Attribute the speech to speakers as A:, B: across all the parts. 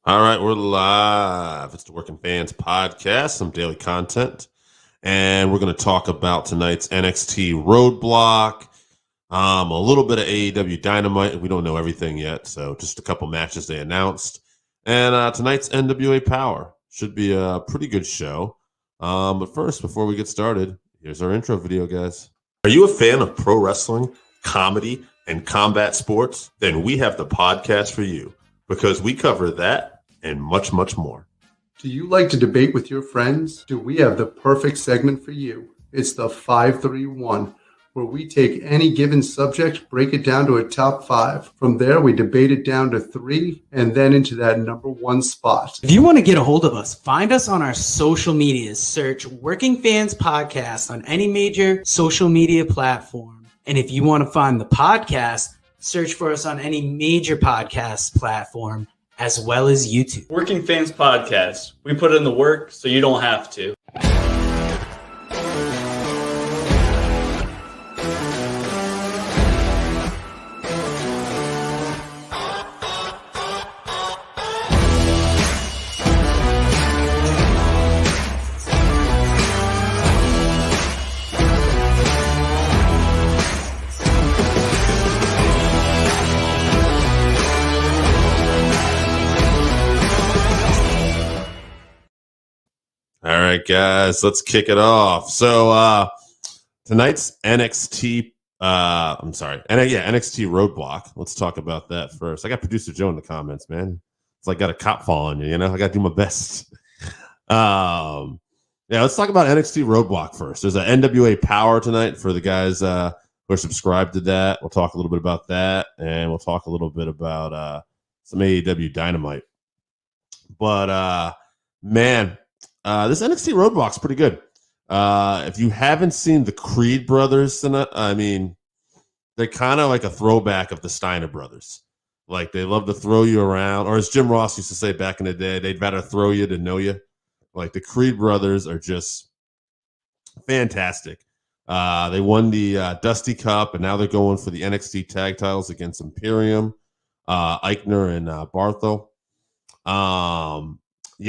A: All right, we're live. It's the Working Fans Podcast, some daily content. And we're going to talk about tonight's NXT Roadblock, a little bit of AEW Dynamite. We don't know everything yet, so just a couple matches they announced. And tonight's NWA Powerrr. Should be a pretty good show. But first, before we get started, here's our intro video, guys. Are you a fan of pro wrestling, comedy, and combat sports? Then we have the podcast for you, because we cover that and much, much more.
B: Do you like to debate with your friends? Do we have the perfect segment for you? It's the 531, where we take any given subject, break it down to a top 5. From there, we debate it down to 3, and then into that number 1 spot.
C: If you want to get a hold of us, find us on our social medias. Search Working Fans Podcast on any major social media platform. And if you want to find the podcast, search for us on any major podcast platform, as well as YouTube.
D: Working Fans Podcast. We put in the work so you don't have to.
A: All right, guys, let's kick it off. So tonight's NXT Roadblock. Let's talk about that first. I got producer Joe in the comments, man. It's like got a cop following you, I got to do my best. Let's talk about NXT Roadblock first. There's an NWA Powerrr tonight for the guys who are subscribed to that. We'll talk a little bit about that, and we'll talk a little bit about some AEW Dynamite. But this NXT Roadblock's pretty good. If you haven't seen the Creed brothers tonight, they're kind of like a throwback of the Steiner brothers. Like, they love to throw you around, or as Jim Ross used to say back in the day, they'd rather throw you than know you. Like, the Creed brothers are just fantastic. They won the Dusty Cup, and now they're going for the NXT tag titles against Imperium, Eichner, and Barthel.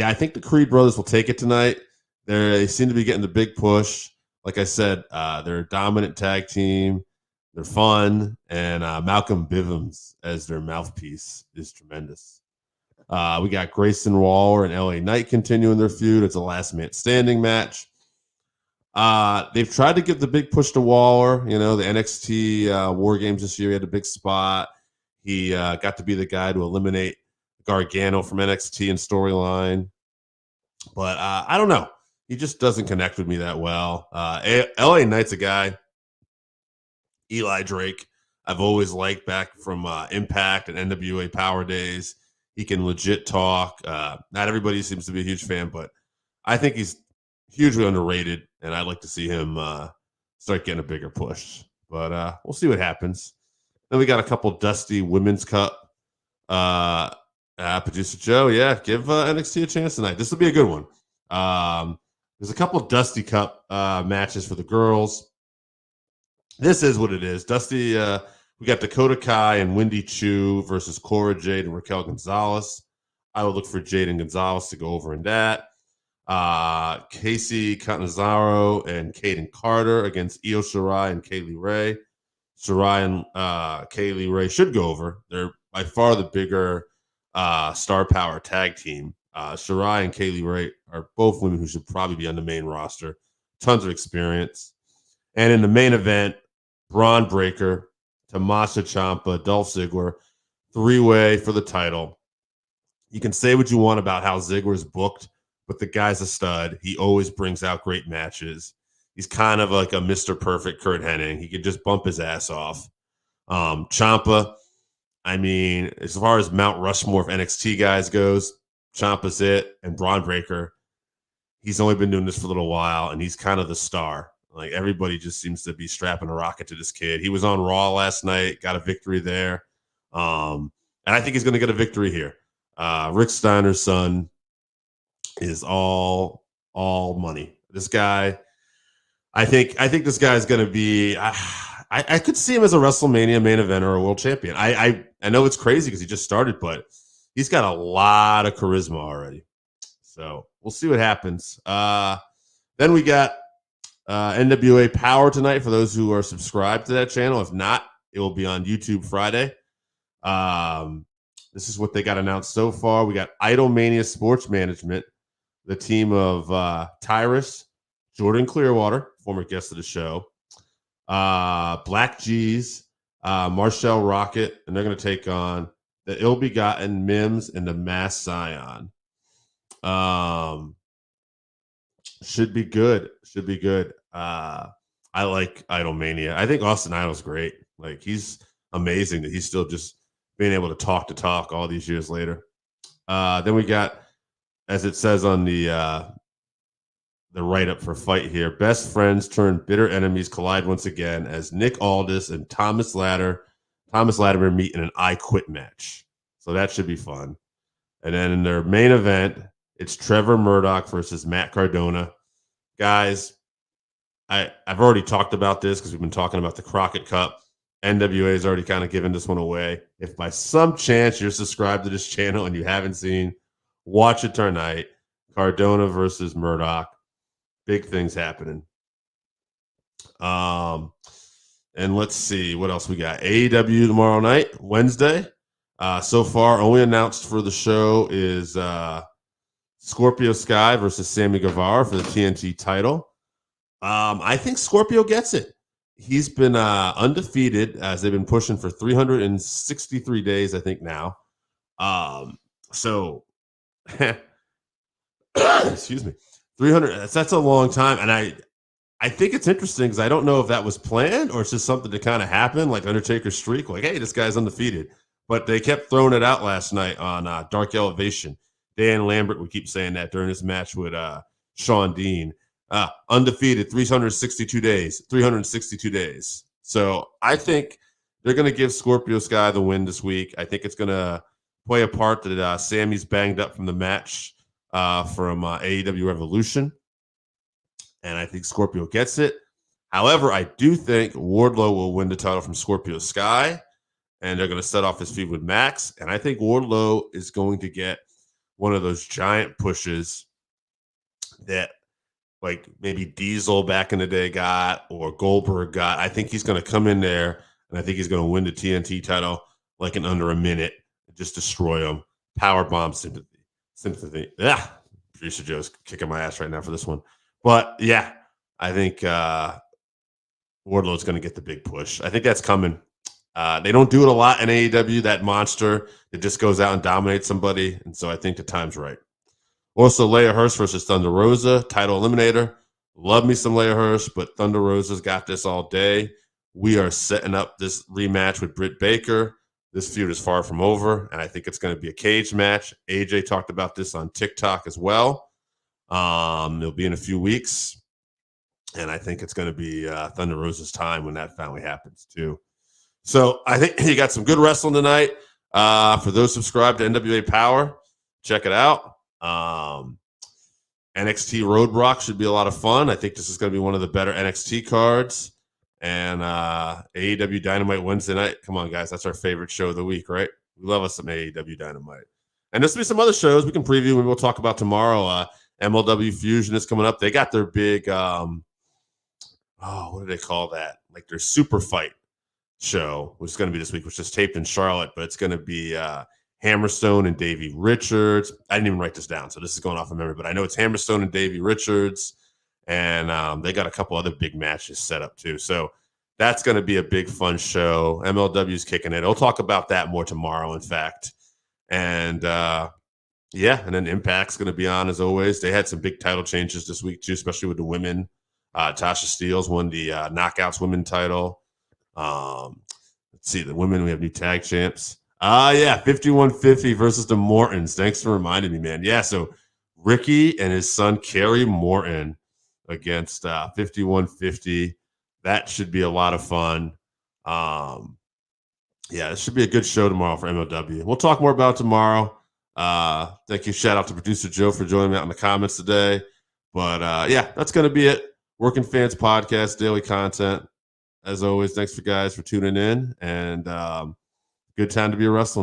A: I think the Creed brothers will take it tonight. They seem to be getting the big push. Like I said, they're a dominant tag team. They're fun. And Malcolm Bivens as their mouthpiece is tremendous. We got Grayson Waller and LA Knight continuing their feud. It's a last man standing match. They've tried to give the big push to Waller. The NXT War Games this year, he had a big spot. He got to be the guy to eliminate Gargano from NXT and storyline, but I don't know. He just doesn't connect with me that well. LA Knight's a guy, Eli Drake, I've always liked back from Impact and NWA Powerrr days. He can legit talk. Not everybody seems to be a huge fan, but I think he's hugely underrated, and I'd like to see him start getting a bigger push. But we'll see what happens. Then we got a couple Dusty Women's Cup. Producer Joe, give NXT a chance tonight. This will be a good one. There's a couple of Dusty Cup matches for the girls. This is what it is. Dusty, we got Dakota Kai and Wendy Chu versus Cora Jade and Raquel Gonzalez. I would look for Jade and Gonzalez to go over in that. Casey Catanzaro and Kaden Carter against Io Shirai and Kaylee Ray. Shirai and Kaylee Ray should go over. They're by far the bigger star power tag team. Shirai and Kaylee Ray are both women who should probably be on the main roster. Tons of experience. And in the main event, Braun Breaker, Tommaso Ciampa, Dolph Ziggler, 3-way for the title. You can say what you want about how Ziggler's booked, but the guy's a stud. He always brings out great matches. He's kind of like a Mr. Perfect Kurt Hennig. He could just bump his ass off. Ciampa, as far as Mount Rushmore of NXT guys goes, Ciampa's it. And Braun Breaker, he's only been doing this for a little while, and he's kind of the star. Like, everybody just seems to be strapping a rocket to this kid. He was on Raw last night, got a victory there. And I think he's going to get a victory here. Rick Steiner's son is all money. This guy, I think this guy is going to be. I could see him as a WrestleMania main eventer or a world champion. I know it's crazy because he just started, but he's got a lot of charisma already. So we'll see what happens. Then we got NWA Powerrr tonight for those who are subscribed to that channel. If not, it will be on YouTube Friday. This is what they got announced so far. We got Idolmania Sports Management, the team of Tyrus, Jordan Clearwater, former guest of the show, Black G's, Marshall Rocket, and they're going to take on the Ill-Begotten Mims and the Mass Scion. Should be good. Should be good. I like Idolmania. I think Austin Idol's great. Like, he's amazing that he's still just being able to talk all these years later. Then we got, as it says on the write-up for Fight here, best friends turn bitter enemies collide once again as Nick Aldis and Thomas Latimer meet in an I Quit match. So that should be fun. And then in their main event, it's Trevor Murdoch versus Matt Cardona. Guys, I've already talked about this because we've been talking about the Crockett Cup. NWA has already kind of given this one away. If by some chance you're subscribed to this channel and you haven't seen, watch it tonight. Cardona versus Murdoch. Big things happening. And let's see what else we got. AEW tomorrow night, Wednesday. So far, only announced for the show is Scorpio Sky versus Sammy Guevara for the TNT title. I think Scorpio gets it. He's been undefeated as they've been pushing for 363 days, I think now. So, excuse me, 300. That's a long time, and I think it's interesting because I don't know if that was planned or it's just something to kind of happen, like Undertaker's streak. Like, hey, this guy's undefeated, but they kept throwing it out last night on Dark Elevation. Dan Lambert would keep saying that during his match with Sean Dean. Undefeated, 362 days. So I think they're going to give Scorpio Sky the win this week. I think it's going to play a part that Sammy's banged up from the match from AEW Revolution. And I think Scorpio gets it. However, I do think Wardlow will win the title from Scorpio Sky. And they're going to set off his feud with Max. And I think Wardlow is going to get one of those giant pushes that, like, maybe Diesel back in the day got or Goldberg got. I think he's going to come in there, and I think he's going to win the TNT title like in under a minute, just destroy him. Powerbomb sympathy. Yeah, producer Joe's kicking my ass right now for this one. But, yeah, I think Wardlow's going to get the big push. I think that's coming. They don't do it a lot in AEW, that monster that just goes out and dominates somebody, and so I think the time's right. Also, Leia Hirsch versus Thunder Rosa, title eliminator. Love me some Leia Hirsch, but Thunder Rosa's got this all day. We are setting up this rematch with Britt Baker. This feud is far from over, and I think it's going to be a cage match. AJ talked about this on TikTok as well. It'll be in a few weeks, and I think it's going to be Thunder Rosa's time when that finally happens, too. So I think you got some good wrestling tonight. For those subscribed to NWA Powerrr, check it out. NXT Roadblock should be a lot of fun. I think this is going to be one of the better NXT cards. And AEW Dynamite Wednesday night. Come on, guys. That's our favorite show of the week, right? We love us some AEW Dynamite. And there's going to be some other shows we can preview. Maybe we'll talk about tomorrow. MLW Fusion is coming up. They got their big, what do they call that? Like their super fight show, which is going to be this week, which is taped in Charlotte, but it's going to be Hammerstone and Davey Richards. I didn't even write this down, so this is going off of memory, but I know it's Hammerstone and Davey Richards, and they got a couple other big matches set up too. So that's going to be a big fun show. MLW's kicking it. I'll talk about that more tomorrow, in fact. And and then Impact's going to be on as always. They had some big title changes this week too, especially with the women. Tasha Steelz won the Knockouts women title. Let's see, the women, we have new tag champs. 5150 versus the Mortons. Thanks for reminding me, man. Yeah, so Ricky and his son Kerry Morton against 5150. That should be a lot of fun. It should be a good show tomorrow for MLW. We'll talk more about it tomorrow. Thank you. Shout out to producer Joe for joining me out in the comments today. But that's going to be it. Working Fans Podcast, daily content. As always, thanks for guys for tuning in, and good time to be a wrestling